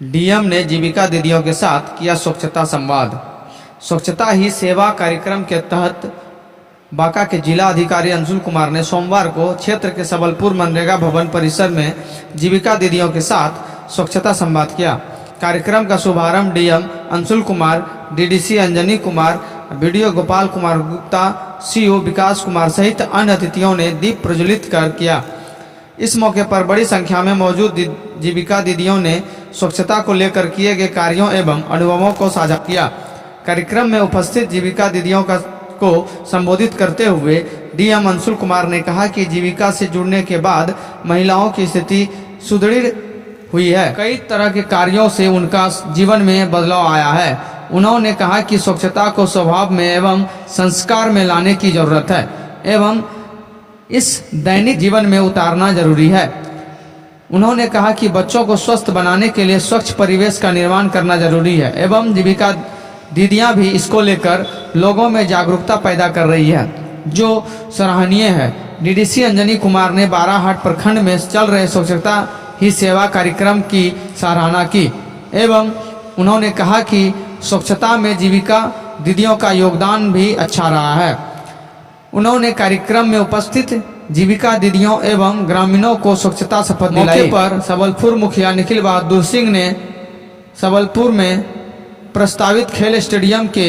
DM ने जीविका दीदियों के साथ किया स्वच्छता संवाद। स्वच्छता ही सेवा कार्यक्रम के तहत बांका के जिला अधिकारी अंशुल कुमार ने सोमवार को क्षेत्र के सबलपुर मनरेगा भवन परिसर में जीविका दीदियों के साथ स्वच्छता संवाद किया। कार्यक्रम का शुभारंभ DM Anshul Kumar, DDC Anjani Kumar, BDO Gopal Kumar Gupta, CO Vikas Kumar सहित अन्य अतिथियों ने दीप प्रज्वलित कर किया। इस मौके पर बड़ी संख्या में मौजूद जीविका दीदियों ने स्वच्छता को लेकर किए गए कार्यों एवं अनुभवों को साझा किया। कार्यक्रम में उपस्थित जीविका दीदियों को संबोधित करते हुए डीएम अंशुल कुमार ने कहा कि जीविका से जुड़ने के बाद महिलाओं की स्थिति सुदृढ़ हुई है। कई तरह के कार्यों से उनका जीवन में बदलाव आया है। उन्होंने कहा कि स्वच्छता को स्वभाव में एवं संस्कार में लाने की जरूरत है एवं इस दैनिक जीवन में उतारना जरूरी है। उन्होंने कहा कि बच्चों को स्वस्थ बनाने के लिए स्वच्छ परिवेश का निर्माण करना जरूरी है एवं जीविका दीदियां भी इसको लेकर लोगों में जागरूकता पैदा कर रही है, जो सराहनीय है। डीडीसी अंजनी कुमार ने बाराहाट प्रखंड में चल रहे स्वच्छता ही सेवा कार्यक्रम की सराहना की एवं उन्होंने कहा कि स्वच्छता में जीविका दीदियों का योगदान भी अच्छा रहा है। उन्होंने कार्यक्रम में उपस्थित जीविका दीदियों एवं ग्रामीणों को स्वच्छता शपथ दिलाई। मौके पर सबलपुर मुखिया निखिल बहादुर सिंह ने सबलपुर में प्रस्तावित खेल स्टेडियम के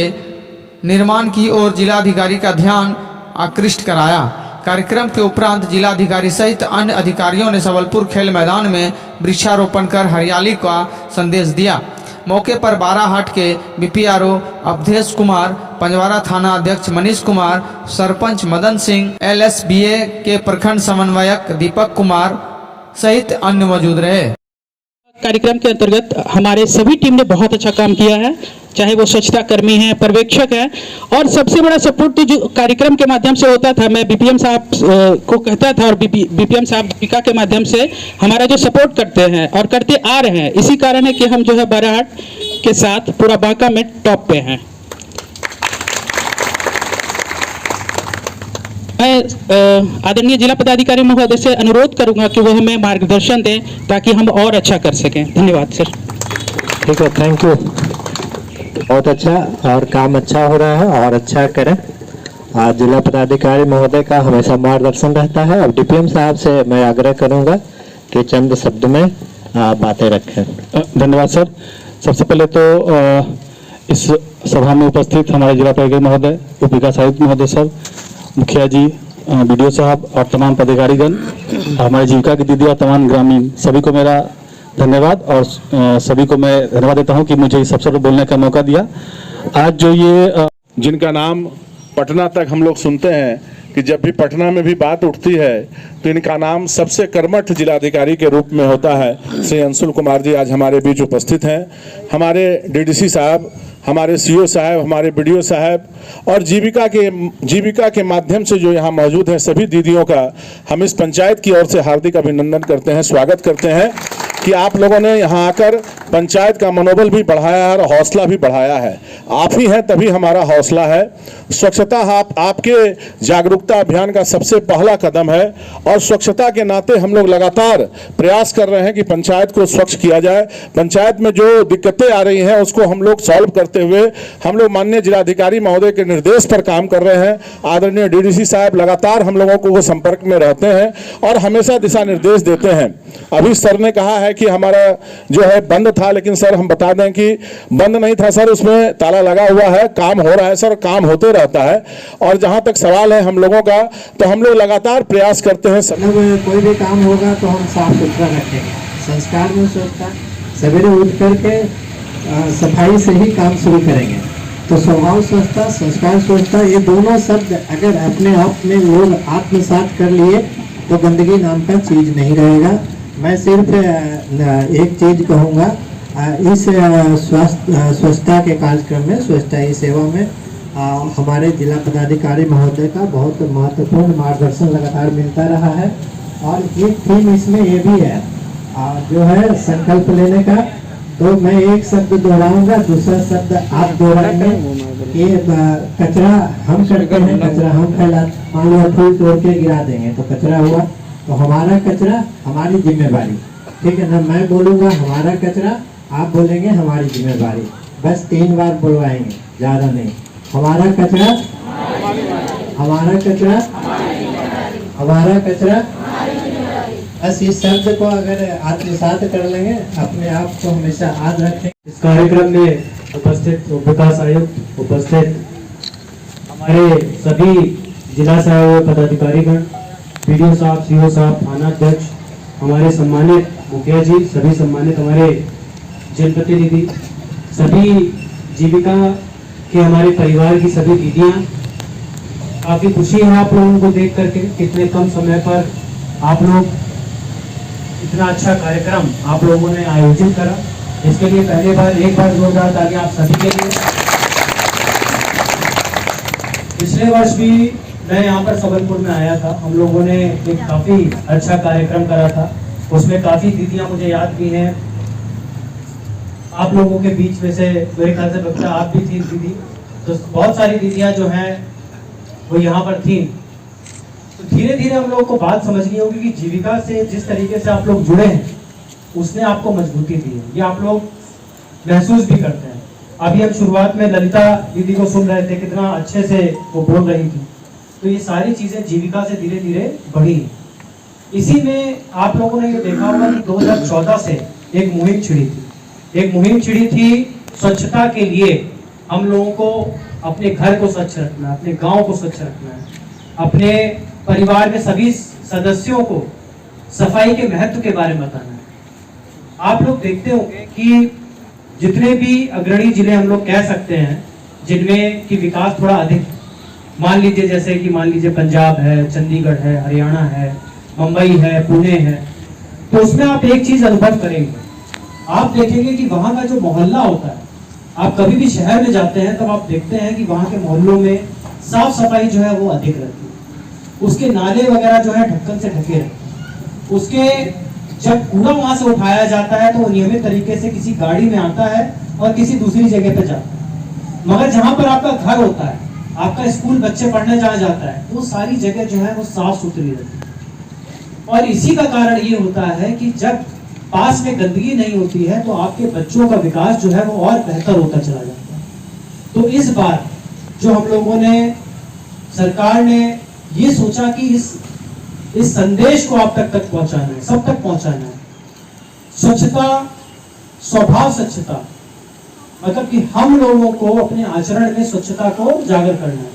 निर्माण की ओर जिलाधिकारी का ध्यान आकृष्ट कराया। कार्यक्रम के उपरांत जिलाधिकारी सहित अन्य अधिकारियों ने सबलपुर खेल मैदान में वृक्षारोपण कर हरियाली का संदेश दिया। मौके पर बाराहाट के बीपीआरओ अवधेश कुमार, पंजवारा थाना अध्यक्ष मनीष कुमार, सरपंच मदन सिंह, एलएसबीए के प्रखंड समन्वयक दीपक कुमार सहित अन्य मौजूद रहे। कार्यक्रम के अंतर्गत हमारे सभी टीम ने बहुत अच्छा काम किया है, चाहे वो स्वच्छता कर्मी हैं, पर्यवेक्षक हैं, और सबसे बड़ा सपोर्ट जो कार्यक्रम के माध्यम से होता था, मैं बीपीएम साहब को कहता था और बीपीएम साहब दीपिका के माध्यम से हमारा जो सपोर्ट करते हैं और करते आ रहे हैं, इसी कारण है कि हम जो है बाराहाट के साथ पूरा बांका में टॉप पे हैं। मैं आदरणीय जिला पदाधिकारी महोदय से अनुरोध करूंगा कि वो हमें मार्गदर्शन दें ताकि हम और अच्छा कर सकें। धन्यवाद सर। ठीक है, थैंक यू। बहुत अच्छा, और काम अच्छा हो रहा है और अच्छा करें। जिला पदाधिकारी महोदय का हमेशा मार्गदर्शन रहता है। अब डीपीएम साहब से मैं आग्रह करूंगा कि चंद शब्द में बातें रखें। धन्यवाद सर। सबसे पहले तो इस सभा में उपस्थित हमारे जिला पदाधिकारी महोदय, उप विकास आयुक्त महोदय सर, मुखिया जी, बीडीओ साहब और तमाम पदाधिकारीगण, हमारे जीविका की दीदी और तमाम ग्रामीण, सभी को मेरा धन्यवाद और सभी को मैं धन्यवाद देता हूं कि मुझे इस अवसर पर बोलने का मौका दिया। आज जो ये जिनका नाम पटना तक हम लोग सुनते हैं कि जब भी पटना में भी बात उठती है तो इनका नाम सबसे कर्मठ जिलाधिकारी के रूप में होता है। श्री अंशुल कुमार जी आज हमारे बीच उपस्थित हैं। हमारे डीडीसी साहब, हमारे सीओ साहब, हमारे बीडीओ साहब और जीविका के माध्यम से जो यहाँ मौजूद हैं सभी दीदियों का हम इस पंचायत की ओर से हार्दिक अभिनंदन करते हैं, स्वागत करते हैं कि आप लोगों ने यहाँ आकर पंचायत का मनोबल भी बढ़ाया है और हौसला भी बढ़ाया है। आप ही हैं तभी हमारा हौसला है। स्वच्छता आपके जागरूकता अभियान का सबसे पहला कदम है और स्वच्छता के नाते हम लोग लगातार प्रयास कर रहे हैं कि पंचायत को स्वच्छ किया जाए। पंचायत में जो दिक्कतें आ रही हैं उसको हम लोग सॉल्व करते हुए हम लोग माननीय जिलाधिकारी महोदय के निर्देश पर काम कर रहे हैं। आदरणीय डीडीसी साहब लगातार हम लोगों को वो संपर्क में रहते हैं और हमेशा दिशा निर्देश देते हैं। अभी सर ने कहा है कि हमारा जो है बंद था, लेकिन सर हम बता दें कि बंद नहीं था सर, उसमें ताला लगा हुआ है, काम हो रहा है सर, काम होते रहता है। और जहां तक सवाल है हम लोगों का, तो हम लोग लगातार प्रयास करते हैं। कोई भी काम होगा तो हम साफ सुथरा रखेंगे, संस्कार में स्वच्छता, सवेरे उठ करके सफाई से ही काम शुरू करेंगे। तो स्वभाव स्वच्छता, संस्कार स्वच्छता, ये दोनों शब्द अगर अपने आप में लोग आत्मसात कर लिए तो गंदगी नाम का चीज नहीं रहेगा। मैं सिर्फ एक चीज कहूँगा, इस स्वच्छता के कार्यक्रम में, स्वच्छता ही सेवा में हमारे जिला पदाधिकारी महोदय का बहुत महत्वपूर्ण मार्गदर्शन लगातार मिलता रहा है। और एक थीम इसमें ये भी है जो है संकल्प लेने का। तो मैं एक शब्द दोहराऊंगा, दूसरा शब्द आप दोहराएंगे। ये कचरा हम करते हैं, कचरा हम फैलाते, मान लो फूल तोड़ के गिरा देंगे तो कचरा हुआ, तो हमारा कचरा हमारी जिम्मेवारी, ठीक है ना। मैं बोलूँगा हमारा कचरा आप बोलेंगे हमारी जिम्मेवारी, बस 3 बार बुलवाएंगे, ज़्यादा नहीं। हमारा कचरा, हमारा कचरा, हमारा कचरा। बस इस शब्द को अगर आत्मसात कर लेंगे, अपने आप को हमेशा याद रखें। इस कार्यक्रम में उपस्थित विकास आयुक्त, उपस्थित हमारे सभी जिला से आए हुए पदाधिकारीगण, बीडीओ साहब, सीओ साहब, थाना अध्यक्ष, हमारे सम्मानित मुखिया जी, सभी सम्मानित हमारे जनप्रतिनिधि, सभी जीविका के हमारे परिवार की सभी दीदियाँ, काफ़ी खुशी है आप लोगों को देख करके, कितने कम समय पर आप लोग इतना अच्छा कार्यक्रम आप लोगों ने आयोजित करा। इसके लिए एक बार जोरदार ताली आप सभी के लिए। पिछले वर्ष भी मैं यहाँ पर सबलपुर में आया था, हम लोगों ने एक काफी अच्छा कार्यक्रम करा था, उसमें काफी दीदियाँ मुझे याद भी हैं। आप लोगों के बीच में से मेरे ख्याल से बच्चा आप भी थी दीदी, तो बहुत सारी दीदियाँ जो हैं वो यहाँ पर थी। तो धीरे धीरे हम लोगों को बात समझनी होगी कि जीविका से जिस तरीके से आप लोग जुड़े हैं उसने आपको मजबूती दी है, ये आप लोग महसूस भी करते हैं। अभी हम शुरुआत में ललिता दीदी को सुन रहे थे, कितना अच्छे से वो बोल रही थी। तो ये सारी चीजें जीविका से धीरे धीरे बढ़ी। इसी में आप लोगों ने ये देखा होगा कि 2014 से एक मुहिम छिड़ी थी। एक मुहिम छिड़ी थी स्वच्छता के लिए। हम लोगों को अपने घर को स्वच्छ रखना है, अपने गांव को स्वच्छ रखना है, अपने परिवार में सभी सदस्यों को सफाई के महत्व के बारे में बताना है। आप लोग देखते होंगे कि जितने भी अग्रणी जिले हम लोग कह सकते हैं जिनमें कि विकास थोड़ा अधिक, मान लीजिए जैसे कि मान लीजिए पंजाब है, चंडीगढ़ है, हरियाणा है, मुंबई है, पुणे है, तो उसमें आप एक चीज अनुभव करेंगे, आप देखेंगे कि वहां का जो मोहल्ला होता है, आप कभी भी शहर में जाते हैं तब आप देखते हैं कि वहां के मोहल्लों में साफ सफाई जो है वो अधिक रहती है। उसके नाले वगैरह जो है ढक्कन से ढके रहते हैं। उसके जब कूड़ा वहां से उठाया जाता है तो वो नियमित तरीके से किसी गाड़ी में आता है और किसी दूसरी जगह पे जाता है। मगर जहां पर आपका घर होता है, आपका स्कूल बच्चे पढ़ने जहाँ जाता है, वो सारी जगह जो है वो साफ सुथरी रहती है। और इसी का कारण ये होता है कि जब पास में गंदगी नहीं होती है तो आपके बच्चों का विकास जो है वो और बेहतर होता चला जाता है। तो इस बार जो हम लोगों ने, सरकार ने ये सोचा कि इस संदेश को आप तक पहुंचाना है, सब तक पहुंचाना है। स्वच्छता स्वभाव स्वच्छता, मतलब कि हम लोगों को अपने आचरण में स्वच्छता को उजागर करना है।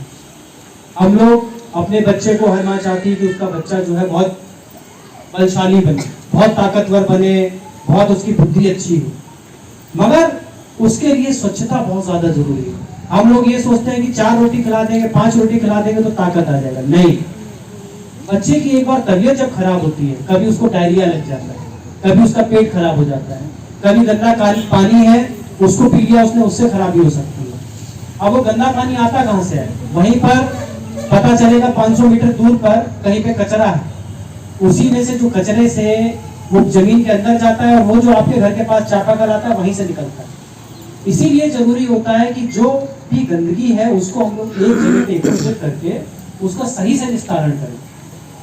हम लोग अपने बच्चे को, हर मां चाहती है कि उसका बच्चा जो है बहुत बलशाली बने, बहुत ताकतवर बने, बहुत उसकी बुद्धि अच्छी हो, मगर उसके लिए स्वच्छता बहुत ज्यादा जरूरी है। हम लोग ये सोचते हैं कि 4 रोटी खिला देंगे, 5 रोटी खिला देंगे तो ताकत आ जाएगा। नहीं, बच्चे की एक बार तबीयत जब खराब होती है, कभी उसको डायरिया लग जाता है, कभी उसका पेट खराब हो जाता है, कभी गंदा पानी है उसको पी लिया उसने, उससे खराबी हो सकती है। अब वो गंदा पानी आता कहाँ से है? वहीं पर पता चलेगा 500 मीटर दूर पर कहीं पे कचरा है, उसी में से जो कचरे से वो जमीन के अंदर जाता है और वो जो आपके घर के पास चापाकल आता है वहीं से निकलता है। इसीलिए जरूरी होता है कि जो भी गंदगी है उसको हम लोग एक जगह पे एकत्रित करके उसका सही से निस्तारण करें।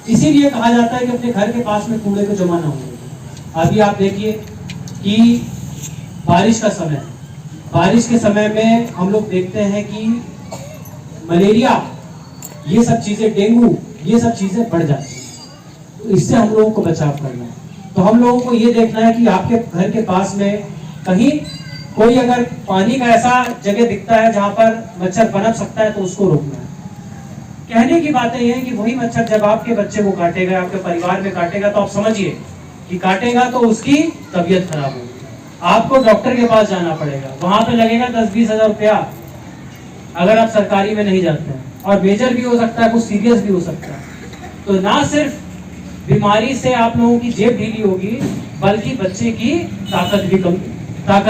इसीलिए कहा जाता है कि अपने घर के पास में कूड़े को जमा ना होने दें। अभी आप देखिए कि बारिश का समय, बारिश के समय में हम लोग देखते हैं कि मलेरिया, ये सब चीजें, डेंगू, ये सब चीजें बढ़ जाती हैं। तो इससे हम लोगों को बचाव करना है। तो हम लोगों को ये देखना है कि आपके घर के पास में कहीं कोई अगर पानी का ऐसा जगह दिखता है जहां पर मच्छर पनप सकता है तो उसको रोकना है। कहने की बात यह है कि वही मच्छर जब आपके बच्चे को काटेगा, आपके परिवार में काटेगा, तो आप समझिए कि काटेगा तो उसकी तबीयत खराब होगी, आपको डॉक्टर के पास जाना पड़ेगा, वहां पे लगेगा 10-20 हजार रुपया अगर आप सरकारी में नहीं जाते हैं, और मेजर भी हो सकता है, कुछ सीरियस भी हो सकता है। तो ना सिर्फ बीमारी से आप लोगों की जेब ढीली होगी, बल्कि बच्चे की ताकत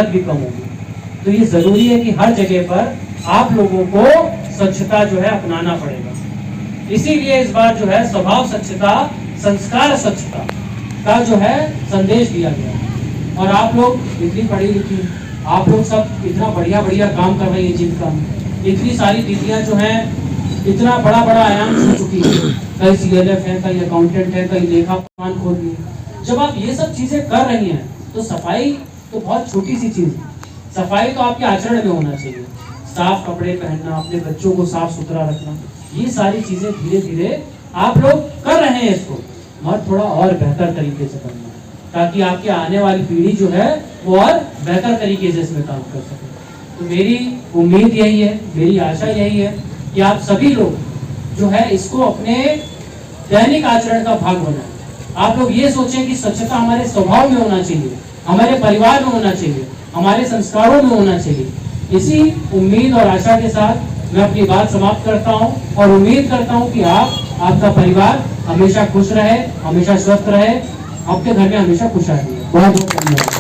भी कम होगी। तो ये जरूरी है कि हर जगह पर आप लोगों को स्वच्छता जो है अपनाना पड़ेगा। इसीलिए इस बार जो है स्वभाव स्वच्छता, संस्कार स्वच्छता का जो है संदेश दिया गया। और आप लोग इतनी पढ़ी लिखी, आप लोग सब इतना बढ़िया बढ़िया काम कर रही है, जिनका इतनी सारी दीदियां जो हैं इतना बड़ा बड़ा आयाम छू चुकी है, कहीं CLF है, कहीं अकाउंटेंट है, कहीं लेखा पान खोल रही है। जब आप ये सब चीजें कर रही हैं तो सफाई तो बहुत छोटी सी चीज है। सफाई तो आपके आचरण में होना चाहिए, साफ कपड़े पहनना, अपने बच्चों को साफ सुथरा रखना, ये सारी चीजें धीरे धीरे आप लोग कर रहे हैं इसको, और थोड़ा और बेहतर तरीके से करना, ताकि आपकी आने वाली पीढ़ी जो है वो और बेहतर तरीके से इसमें काम कर सके। तो मेरी उम्मीद यही है, मेरी आशा यही है कि आप सभी लोग जो है इसको अपने दैनिक आचरण का भाग बनाएं। आप लोग ये सोचें कि स्वच्छता हमारे स्वभाव में होना चाहिए, हमारे परिवार में होना चाहिए, हमारे संस्कारों में होना चाहिए। इसी उम्मीद और आशा के साथ मैं अपनी बात समाप्त करता हूं और उम्मीद करता हूं कि आपका परिवार हमेशा खुश रहे, हमेशा स्वस्थ रहे, आपके घर में हमेशा खुशहाली रहे। बहुत बहुत धन्यवाद।